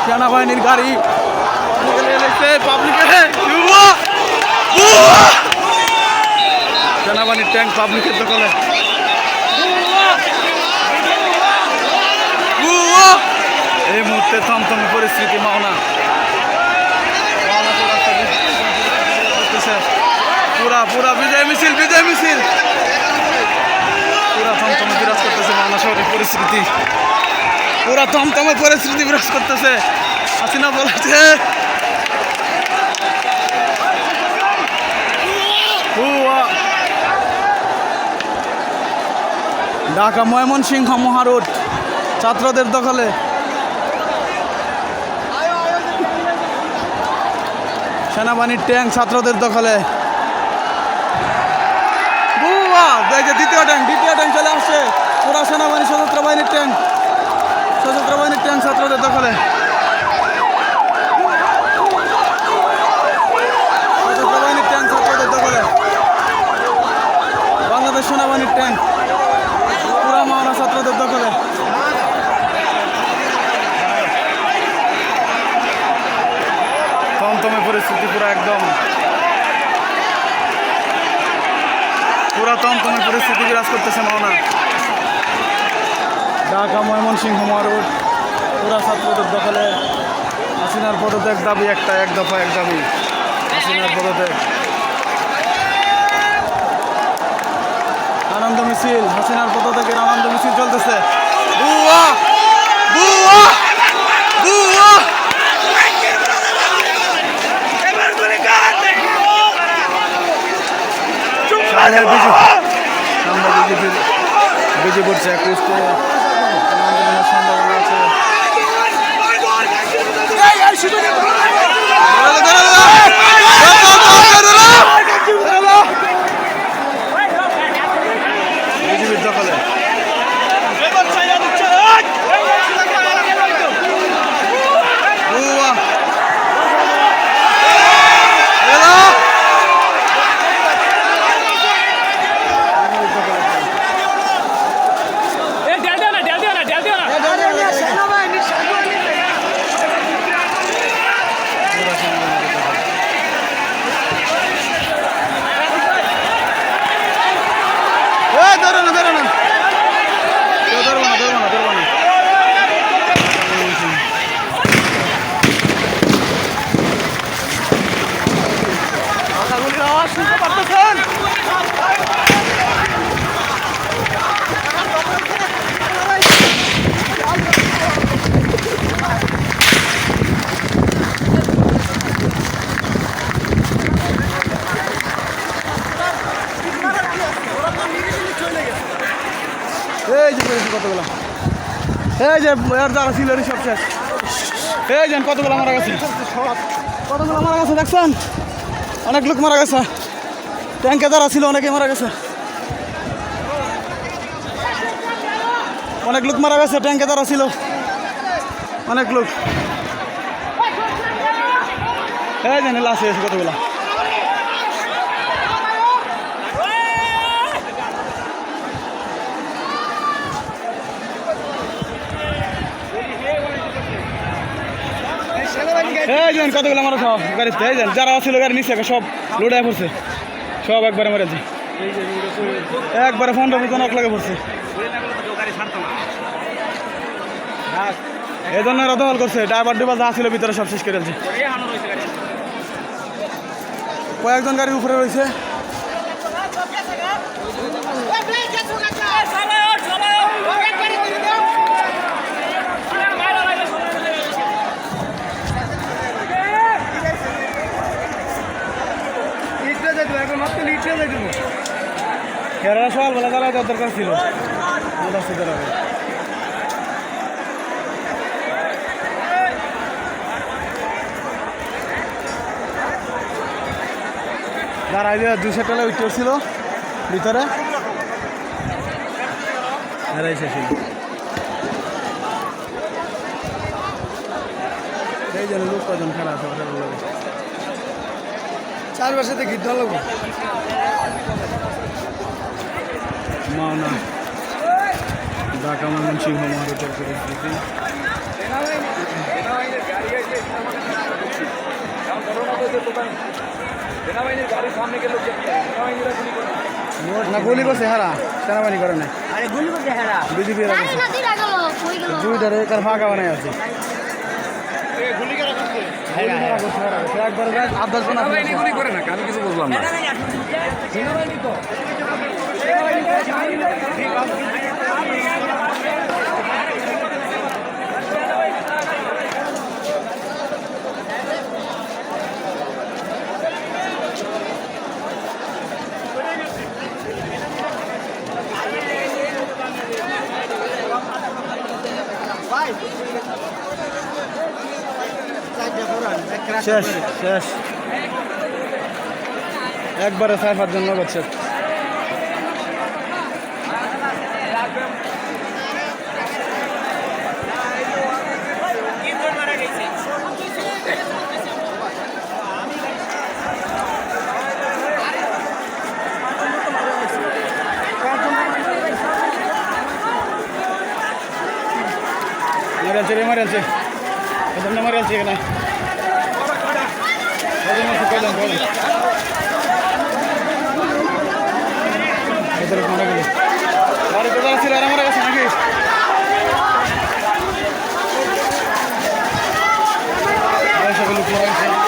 সেনাবাহিনীর গাড়ি সেনাবাহিনীর ট্যাঙ্ক পাবলিকের দখলে। এই মুহূর্তে থমথমে পরিস্থিতি মাওনা পুরা বিজয় মিছিল পুরা থমথমে বিরাজ করতেছে মাওনা শহরের পরিস্থিতি, পুরা থমথমে পরিস্থিতি বিরাজ করতেছে। হাসিনা বলেছে ঢাকা ময়মনসিংহ মহারোড ছাত্রদের দখলে। সেনাবাহিনীর ট্যাঙ্ক ছাত্রদের দখলে। দ্বিতীয় ট্যাঙ্ক চলে আসছে। পুরা সেনাবাহিনী সশস্ত্র বাহিনীর ট্যাঙ্ক ছাত্রদের দখলে। সশস্ত্র বাহিনীর ট্যাঙ্ক ছাত্রদের দখলে। বাংলাদেশ সেনাবাহিনীর ট্যাঙ্ক পুরা মাওনা ছাত্রদের দখলে। থমথমে পরিস্থিতি পুরা থমথমে পরিস্থিতি বিরাজ করতেছে মাওনা। ঢাকা ময়মনসিংহ মহারোড পুরা ছাত্রদের দখলে। হাসিনার পদত্যাগ দাবি একটা, এক দফা এক দাবি, হাসিনার পদত্যাগ। আনন্দ মিছিল, হাসিনার পদত্যাগের আনন্দ মিছিল চলতেছে। বিজেপির চেকুস্তে সম্ভাবনা আছে। বিজেপির দখলে। এই যে কতগুলো, এই যে যারা ছিল সব শেষ। এই যে কতগুলো মারা গেছে, দেখছেন? অনেক লোক মারা গেছে। ট্যাঙ্কে যারা ছিল অনেকে মারা গেছে, অনেক লোক মারা গেছে। ট্যাঙ্কে যারা ছিল অনেক লোক। এই যে লাশ হয়েছে কতগুলো। এই যেন কতগুলো মারা সব গাড়িতে। এই যেন যারা ছিল গাড়ি নিচে সব লোডায় পড়ছে, সব একবারে মেরেছে, একবারে 15 জন এক লাগে পড়ছে। এই জন্য এরা দখল করছে। ড্রাইভার ডুবা যা ছিল ভিতরে সব শেষ করে দিয়েছে। কয়েকজন গাড়ির উপরে রয়েছে। কেরালা সকালবেলা জ্বালায় দেওয়ার দরকার ছিল। দাঁড়াই দিয়ে 200 টাকা উঠতে ছিল ভিতরে। এই জন্য লোক কজন খেলা আছে চার বছর গীত ভালো। পাওনা ঢাকা ময়মনসিংহ মহারোডের পরিস্থিতি। না গুলি করছে হারা, সেনাবাহিনী করে নাই, বিজেপি দুইটারে তার ফাঁকা বানাই আছে। গুলি করে না, আমি কিছু বুঝলাম না। শেষ শেষ একবারে 4-5 জন নগদ শেষ। emergency itu emergency kena itu masuk ke dalam itu terus mana gini baru kita sih orang-orang kesana lagi saya sebelum keluar